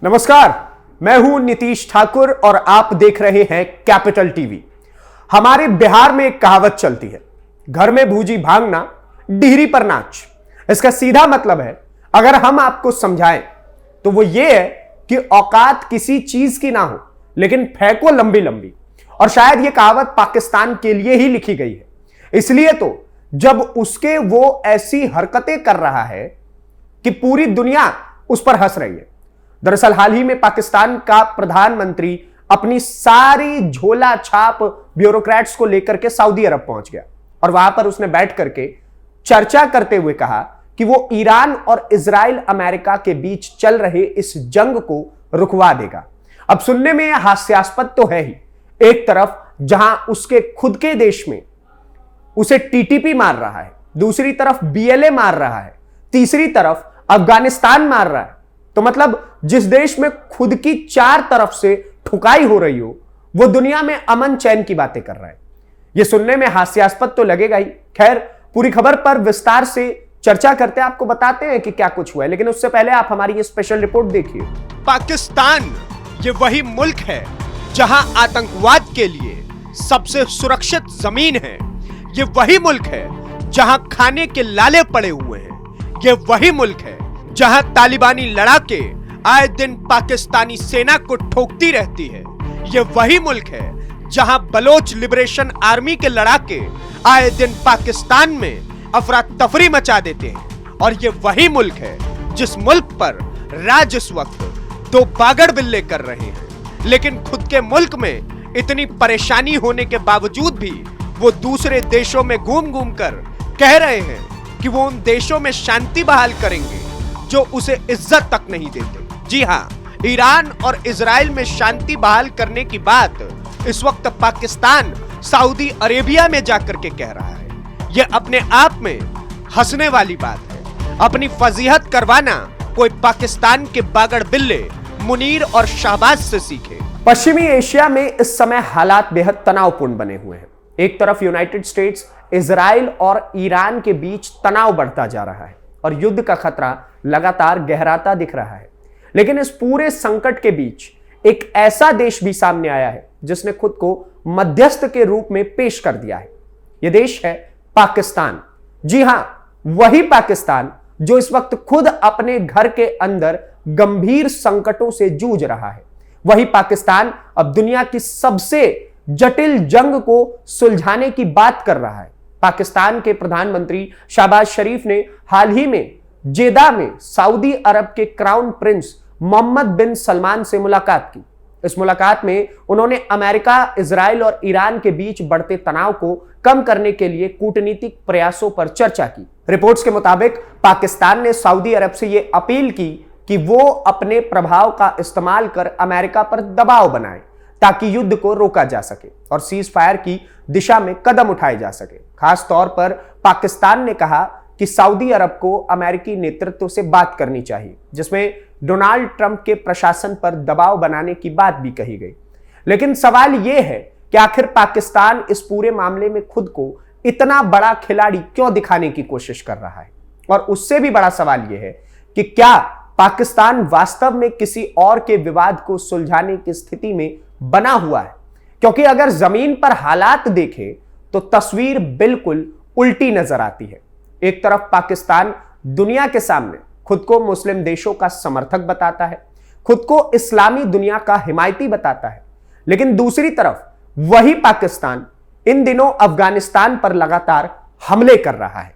नमस्कार, मैं हूं नीतीश ठाकुर और आप देख रहे हैं कैपिटल टीवी। हमारे बिहार में एक कहावत चलती है, घर में भूजी भांगना डिहरी पर नाच। इसका सीधा मतलब है, अगर हम आपको समझाएं तो वो ये है कि औकात किसी चीज की ना हो लेकिन फेंको लंबी लंबी। और शायद ये कहावत पाकिस्तान के लिए ही लिखी गई है, इसलिए तो जब उसके वो ऐसी हरकतें कर रहा है कि पूरी दुनिया उस पर हंस रही है। दरअसल हाल ही में पाकिस्तान का प्रधानमंत्री अपनी सारी झोला छाप ब्यूरोक्रेट्स को लेकर के सऊदी अरब पहुंच गया और वहां पर उसने बैठ करके चर्चा करते हुए कहा कि वो ईरान और इजराइल अमेरिका के बीच चल रहे इस जंग को रुकवा देगा। अब सुनने में हास्यास्पद तो है ही, एक तरफ जहां उसके खुद के देश में उसे टीटीपी मार रहा है, दूसरी तरफ बीएलए मार रहा है, तीसरी तरफ अफगानिस्तान मार रहा है। तो मतलब जिस देश में खुद की चार तरफ से ठुकाई हो रही हो, वो दुनिया में अमन चैन की बातें कर रहा है। ये सुनने में हास्यास्पद तो लगेगा ही। खैर, पूरी खबर पर विस्तार से चर्चा करते हैं, आपको बताते हैं कि क्या कुछ हुआ है, लेकिन उससे पहले आप हमारी ये स्पेशल रिपोर्ट देखिए। पाकिस्तान ये वही मुल्क है जहां आतंकवाद के लिए सबसे सुरक्षित जमीन है। ये वही मुल्क है जहां खाने के लाले पड़े हुए हैं। ये वही मुल्क है जहां तालिबानी लड़ाके आए दिन पाकिस्तानी सेना को ठोकती रहती है। ये वही मुल्क है जहां बलोच लिबरेशन आर्मी के लड़ाके आए दिन पाकिस्तान में अफरा तफरी मचा देते हैं। और ये वही मुल्क है जिस मुल्क पर राज इस वक्त दो बागड़ बिल्ले कर रहे हैं। लेकिन खुद के मुल्क में इतनी परेशानी होने के बावजूद भी वो दूसरे देशों में घूम घूम कर कह रहे हैं कि वो उन देशों में शांति बहाल करेंगे जो उसे इज्जत तक नहीं देते। जी हां, ईरान और इजराइल में शांति बहाल करने की बात इस वक्त पाकिस्तान सऊदी अरेबिया में जाकर के कह रहा है। यह अपने आप में हंसने वाली बात है। अपनी फजीहत करवाना कोई पाकिस्तान के बागड़ बिल्ले मुनीर और शाहबाज से सीखे। पश्चिमी एशिया में इस समय हालात बेहद तनावपूर्ण बने हुए हैं। एक तरफ यूनाइटेड स्टेट्स, इजराइल और ईरान के बीच तनाव बढ़ता जा रहा है और युद्ध का खतरा लगातार गहराता दिख रहा है। लेकिन इस पूरे संकट के बीच एक ऐसा देश भी सामने आया है जिसने खुद को मध्यस्थ के रूप में पेश कर दिया है। यह देश है पाकिस्तान। जी हां, वही पाकिस्तान जो इस वक्त खुद अपने घर के अंदर गंभीर संकटों से जूझ रहा है। वही पाकिस्तान अब दुनिया की सबसे जटिल जंग को सुलझाने की बात कर रहा है। पाकिस्तान के प्रधानमंत्री शहबाज शरीफ ने हाल ही में जेदा में सऊदी अरब के क्राउन प्रिंस मोहम्मद बिन सलमान से मुलाकात की। इस मुलाकात में उन्होंने अमेरिका, इजराइल और ईरान के बीच बढ़ते तनाव को कम करने के लिए कूटनीतिक प्रयासों पर चर्चा की। रिपोर्ट्स के मुताबिक पाकिस्तान ने सऊदी अरब से यह अपील की कि वो अपने प्रभाव का इस्तेमाल कर अमेरिका पर दबाव बनाए ताकि युद्ध को रोका जा सके और सीज फायर की दिशा में कदम उठाए जा सके। खास तौर पर पाकिस्तान ने कहा कि सऊदी अरब को अमेरिकी नेतृत्व से बात करनी चाहिए, जिसमें डोनाल्ड ट्रंप के प्रशासन पर दबाव बनाने की बात भी कही गई। लेकिन सवाल यह है कि आखिर पाकिस्तान इस पूरे मामले में खुद को इतना बड़ा खिलाड़ी क्यों दिखाने की कोशिश कर रहा है? और उससे भी बड़ा सवाल यह है कि क्या पाकिस्तान वास्तव में किसी और के विवाद को सुलझाने की स्थिति में बना हुआ है? क्योंकि अगर जमीन पर हालात देखें तो तस्वीर बिल्कुल उल्टी नजर आती है। एक तरफ पाकिस्तान दुनिया के सामने खुद को मुस्लिम देशों का समर्थक बताता है, खुद को इस्लामी दुनिया का हिमायती बताता है, लेकिन दूसरी तरफ वही पाकिस्तान इन दिनों अफगानिस्तान पर लगातार हमले कर रहा है।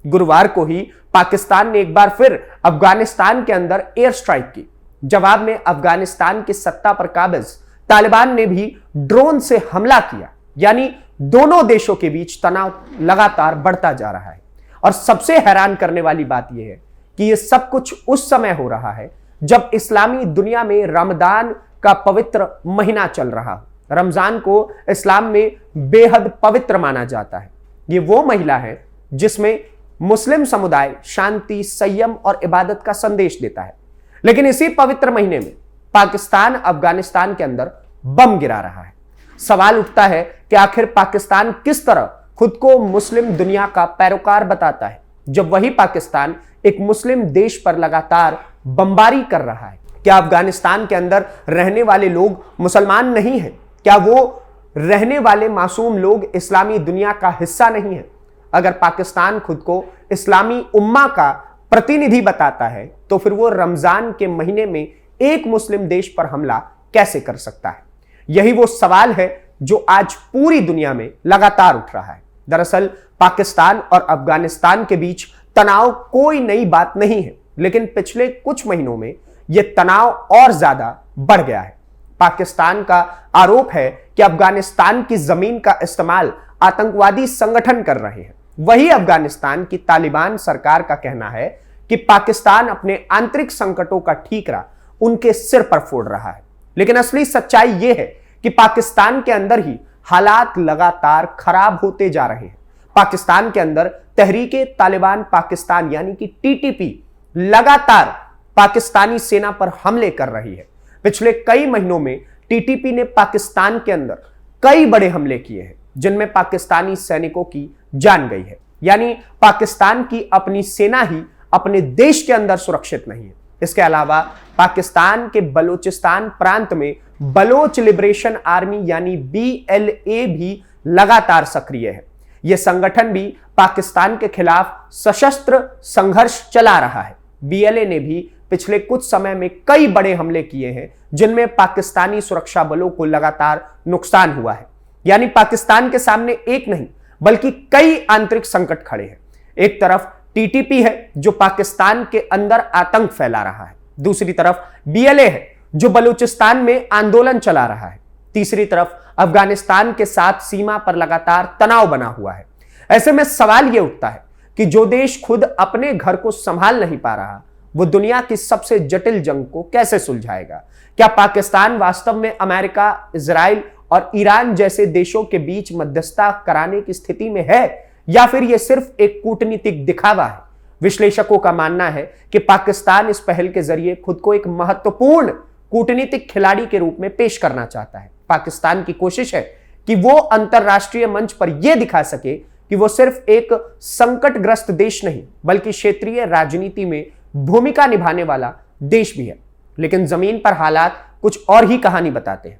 गुरुवार को ही पाकिस्तान ने एक बार फिर अफगानिस्तान के अंदर एयर स्ट्राइक की। जवाब में अफगानिस्तान की सत्ता पर काबिज तालिबान ने भी ड्रोन से हमला किया। यानी दोनों देशों के बीच तनाव लगातार बढ़ता जा रहा है। और सबसे हैरान करने वाली बात यह है कि यह सब कुछ उस समय हो रहा है जब इस्लामी दुनिया में रमजान का पवित्र महीना चल रहा हो। रमजान को इस्लाम में बेहद पवित्र माना जाता है। यह वो महीना है जिसमें मुस्लिम समुदाय शांति, संयम और इबादत का संदेश देता है। लेकिन इसी पवित्र महीने में पाकिस्तान अफगानिस्तान के अंदर बम गिरा रहा है। सवाल उठता है कि आखिर पाकिस्तान किस तरह खुद को मुस्लिम दुनिया का पैरोकार बताता है जब वही पाकिस्तान एक मुस्लिम देश पर लगातार बमबारी कर रहा है। क्या अफगानिस्तान के अंदर रहने वाले लोग मुसलमान नहीं हैं? क्या वो रहने वाले मासूम लोग इस्लामी दुनिया का हिस्सा नहीं है? अगर पाकिस्तान खुद को इस्लामी उम्मा का प्रतिनिधि बताता है तो फिर वो रमजान के महीने में एक मुस्लिम देश पर हमला कैसे कर सकता है? यही वो सवाल है जो आज पूरी दुनिया में लगातार उठ रहा है। दरअसल पाकिस्तान और अफगानिस्तान के बीच तनाव कोई नई बात नहीं है, लेकिन पिछले कुछ महीनों में यह तनाव और ज्यादा बढ़ गया है। पाकिस्तान का आरोप है कि अफगानिस्तान की जमीन का इस्तेमाल आतंकवादी संगठन कर रहे हैं। वही अफगानिस्तान की तालिबान सरकार का कहना है कि पाकिस्तान अपने आंतरिक संकटों का ठीकरा उनके सिर पर फोड़ रहा है। लेकिन असली सच्चाई यह है कि पाकिस्तान के अंदर ही हालात लगातार खराब होते जा रहे हैं। पाकिस्तान के अंदर तहरीके तालिबान पाकिस्तान यानी कि टीटीपी लगातार पाकिस्तानी सेना पर हमले कर रही है। पिछले कई महीनों में टीटीपी ने पाकिस्तान के अंदर कई बड़े हमले किए हैं, जिनमें पाकिस्तानी सैनिकों की जान गई है। यानी पाकिस्तान की अपनी सेना ही अपने देश के अंदर सुरक्षित नहीं है। इसके अलावा पाकिस्तान के बलूचिस्तान प्रांत में बलोच लिबरेशन आर्मी यानी BLA भी लगातार सक्रिय है। यह संगठन भी पाकिस्तान के खिलाफ सशस्त्र संघर्ष चला रहा है। BLA ने भी पिछले कुछ समय में कई बड़े हमले किए हैं, जिनमें पाकिस्तानी सुरक्षा बलों को लगातार नुकसान हुआ है। यानी पाकिस्तान के सामने एक नहीं बल्कि कई आंतरिक संकट खड़े हैं। एक तरफ टीटीपी है जो पाकिस्तान के अंदर आतंक फैला रहा है, दूसरी तरफ BLA है जो बलूचिस्तान में आंदोलन चला रहा है, तीसरी तरफ अफगानिस्तान के साथ सीमा पर लगातार तनाव बना हुआ है। ऐसे में सवाल यह उठता है कि जो देश खुद अपने घर को संभाल नहीं पा रहा, वो दुनिया की सबसे जटिल जंग को कैसे सुलझाएगा? क्या पाकिस्तान वास्तव में अमेरिका, इजराइल और ईरान जैसे देशों के बीच मध्यस्थता कराने की स्थिति में है, या फिर यह सिर्फ एक कूटनीतिक दिखावा है? विश्लेषकों का मानना है कि पाकिस्तान इस पहल के जरिए खुद को एक महत्वपूर्ण कूटनीतिक खिलाड़ी के रूप में पेश करना चाहता है। पाकिस्तान की कोशिश है कि वो अंतरराष्ट्रीय मंच पर यह दिखा सके कि वो सिर्फ एक संकटग्रस्त देश नहीं बल्कि क्षेत्रीय राजनीति में भूमिका निभाने वाला देश भी है। लेकिन जमीन पर हालात कुछ और ही कहानी बताते हैं।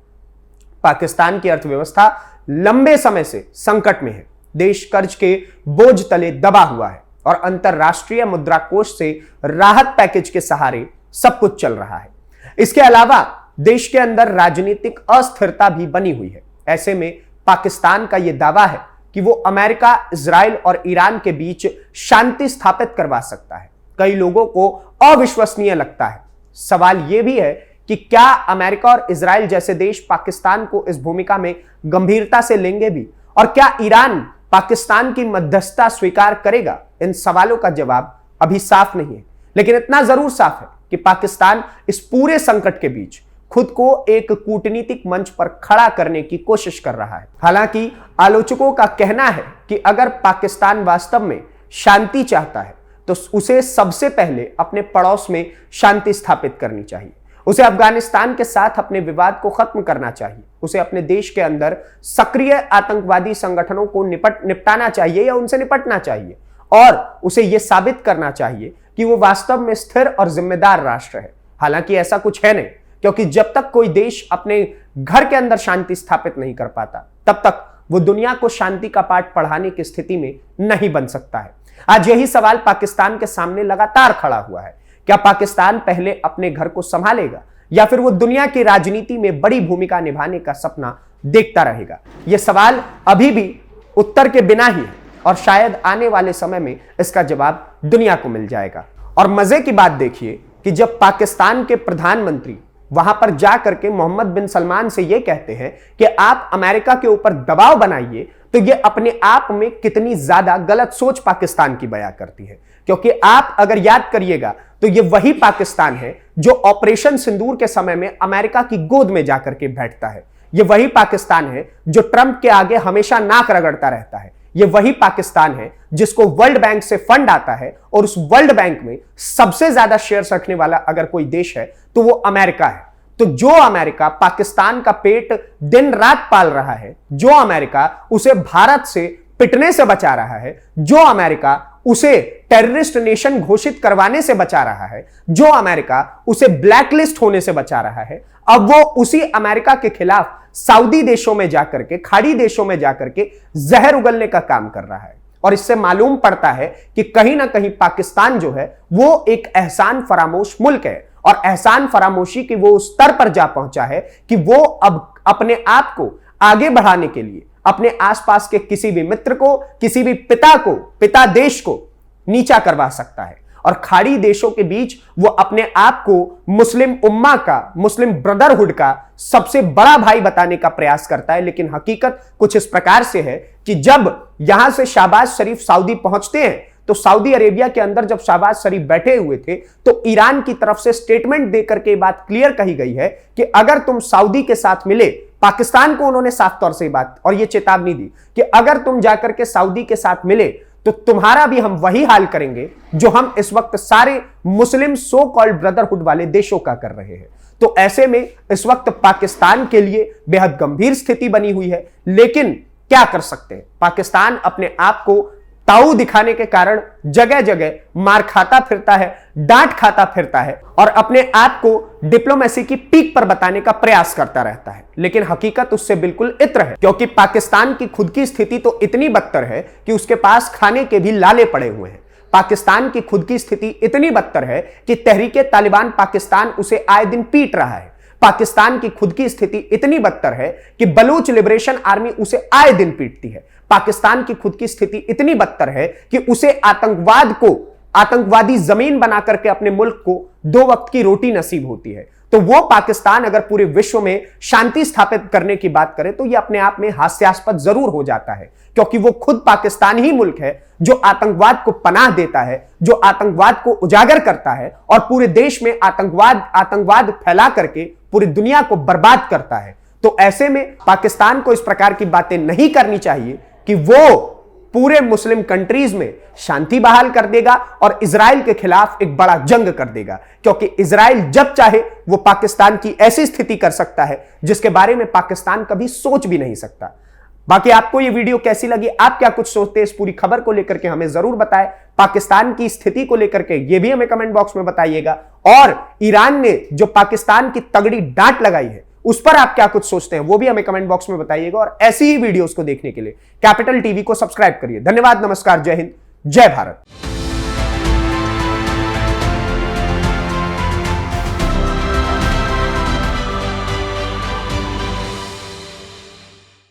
पाकिस्तान की अर्थव्यवस्था लंबे समय से संकट में है। देश कर्ज के बोझ तले दबा हुआ है और अंतरराष्ट्रीय मुद्रा कोष से राहत पैकेज के सहारे सब कुछ चल रहा है। इसके अलावा देश के अंदर राजनीतिक अस्थिरता भी बनी हुई है। ऐसे में पाकिस्तान का यह दावा है कि वो अमेरिका, इजराइल और ईरान के बीच शांति स्थापित करवा सकता है। कई लोगों को अविश्वसनीय लगता है। सवाल यह भी है कि क्या अमेरिका और इजराइल जैसे देश पाकिस्तान को इस भूमिका में गंभीरता से लेंगे भी, और क्या ईरान पाकिस्तान की मध्यस्थता स्वीकार करेगा? इन सवालों का जवाब अभी साफ नहीं है, लेकिन इतना जरूर साफ है कि पाकिस्तान इस पूरे संकट के बीच खुद को एक कूटनीतिक मंच पर खड़ा करने की कोशिश कर रहा है। हालांकि आलोचकों का कहना है कि अगर पाकिस्तान वास्तव में शांति चाहता है तो उसे सबसे पहले अपने पड़ोस में शांति स्थापित करनी चाहिए। उसे अफगानिस्तान के साथ अपने विवाद को खत्म करना चाहिए। उसे अपने देश के अंदर सक्रिय आतंकवादी संगठनों को निपटाना चाहिए या उनसे निपटना चाहिए, और उसे यह साबित करना चाहिए कि वो वास्तव में स्थिर और जिम्मेदार राष्ट्र है। हालांकि ऐसा कुछ है नहीं, क्योंकि जब तक कोई देश अपने घर के अंदर शांति स्थापित नहीं कर पाता, तब तक वो दुनिया को शांति का पाठ पढ़ाने की स्थिति में नहीं बन सकता है। आज यही सवाल पाकिस्तान के सामने लगातार खड़ा हुआ है। क्या पाकिस्तान पहले अपने घर को संभालेगा या फिर वो दुनिया की राजनीति में बड़ी भूमिका निभाने का सपना देखता रहेगा? यह सवाल अभी भी उत्तर के बिना ही है, और शायद आने वाले समय में इसका जवाब दुनिया को मिल जाएगा। और मजे की बात देखिए कि जब पाकिस्तान के प्रधानमंत्री वहां पर जाकर के मोहम्मद बिन सलमान से यह कहते हैं कि आप अमेरिका के ऊपर दबाव बनाइए, तो यह अपने आप में कितनी ज्यादा गलत सोच पाकिस्तान की बयां करती है। क्योंकि आप अगर याद करिएगा तो यह वही पाकिस्तान है जो ऑपरेशन सिंदूर के समय में अमेरिका की गोद में जाकर के बैठता है। यह वही पाकिस्तान है जो ट्रंप के आगे हमेशा नाक रगड़ता रहता है। यह वही पाकिस्तान है जिसको वर्ल्ड बैंक से फंड आता है, और उस वर्ल्ड बैंक में सबसे ज्यादा शेयर्स रखने वाला अगर कोई देश है तो वो अमेरिका है। तो जो अमेरिका पाकिस्तान का पेट दिन रात पाल रहा है, जो अमेरिका उसे भारत से पिटने से बचा रहा है, जो अमेरिका उसे टेररिस्ट नेशन घोषित करवाने से बचा रहा है, जो अमेरिका उसे ब्लैकलिस्ट होने से बचा रहा है, अब वो उसी अमेरिका के खिलाफ सऊदी देशों में जाकर के, खाड़ी देशों में जाकर के जहर उगलने का काम कर रहा है। और इससे मालूम पड़ता है कि कहीं ना कहीं पाकिस्तान जो है वो एक एहसान फरामोश मुल्क है, और एहसान फरामोशी की वो उस स्तर पर जा पहुंचा है कि वो अब अपने आप को आगे बढ़ाने के लिए अपने आसपास के किसी भी मित्र को, किसी भी पिता देश को नीचा करवा सकता है। और खाड़ी देशों के बीच वो अपने आप को मुस्लिम उम्मा का, मुस्लिम ब्रदरहुड का सबसे बड़ा भाई बताने का प्रयास करता है। लेकिन हकीकत कुछ इस प्रकार से है कि जब यहां से शहबाज शरीफ सऊदी पहुंचते हैं, तो सऊदी अरेबिया के अंदर जब शहबाज शरीफ बैठे हुए थे, तो ईरान की तरफ से स्टेटमेंट देकर के बात क्लियर कही गई है कि अगर तुम सऊदी के साथ मिले, पाकिस्तान को उन्होंने साफ तौर से बात और यह चेतावनी दी कि अगर तुम जाकर के सऊदी के साथ मिले तो तुम्हारा भी हम वही हाल करेंगे जो हम इस वक्त सारे मुस्लिम सो कॉल्ड ब्रदरहुड वाले देशों का कर रहे हैं। तो ऐसे में इस वक्त पाकिस्तान के लिए बेहद गंभीर स्थिति बनी हुई है। लेकिन क्या कर सकते हैं, पाकिस्तान अपने आप को ताऊ दिखाने के कारण जगह जगह मार खाता फिरता है, डांट खाता फिरता है, और अपने आप को डिप्लोमेसी की पीक पर बताने का प्रयास करता रहता है। लेकिन हकीकत उससे बिल्कुल इत्र है, क्योंकि पाकिस्तान की खुद की स्थिति तो इतनी बदतर है कि उसके पास खाने के भी लाले पड़े हुए हैं। पाकिस्तान की खुद की स्थिति इतनी बदतर है कि तहरीके तालिबान पाकिस्तान उसे आए दिन पीट रहा है। पाकिस्तान की खुद की स्थिति इतनी बदतर है कि बलूच लिबरेशन आर्मी उसे आए दिन पीटती है। पाकिस्तान की खुद की स्थिति इतनी बदतर है कि उसे आतंकवादी जमीन बना करके अपने मुल्क को 2 वक्त की रोटी नसीब होती है। तो वो पाकिस्तान अगर पूरे विश्व में शांति स्थापित करने की बात करे तो ये अपने आप में हास्यास्पद जरूर हो जाता है, क्योंकि वो खुद पाकिस्तान ही मुल्क है जो आतंकवाद को पनाह देता है, जो आतंकवाद को उजागर करता है और पूरे देश में आतंकवाद फैला करके पूरी दुनिया को बर्बाद करता है। तो ऐसे में पाकिस्तान को इस प्रकार की बातें नहीं करनी चाहिए कि वो पूरे मुस्लिम कंट्रीज में शांति बहाल कर देगा और इजराइल के खिलाफ एक बड़ा जंग कर देगा, क्योंकि इजराइल जब चाहे वो पाकिस्तान की ऐसी स्थिति कर सकता है जिसके बारे में पाकिस्तान कभी सोच भी नहीं सकता। बाकी आपको ये वीडियो कैसी लगी, आप क्या कुछ सोचते हैं इस पूरी खबर को लेकर के हमें जरूर बताएं। पाकिस्तान की स्थिति को लेकर के ये भी हमें कमेंट बॉक्स में बताइएगा, और ईरान ने जो पाकिस्तान की तगड़ी डांट लगाई है उस पर आप क्या कुछ सोचते हैं वो भी हमें कमेंट बॉक्स में बताइएगा। और ऐसी ही वीडियोस को देखने के लिए कैपिटल टीवी को सब्सक्राइब करिए। धन्यवाद, नमस्कार, जय हिंद, जय भारत।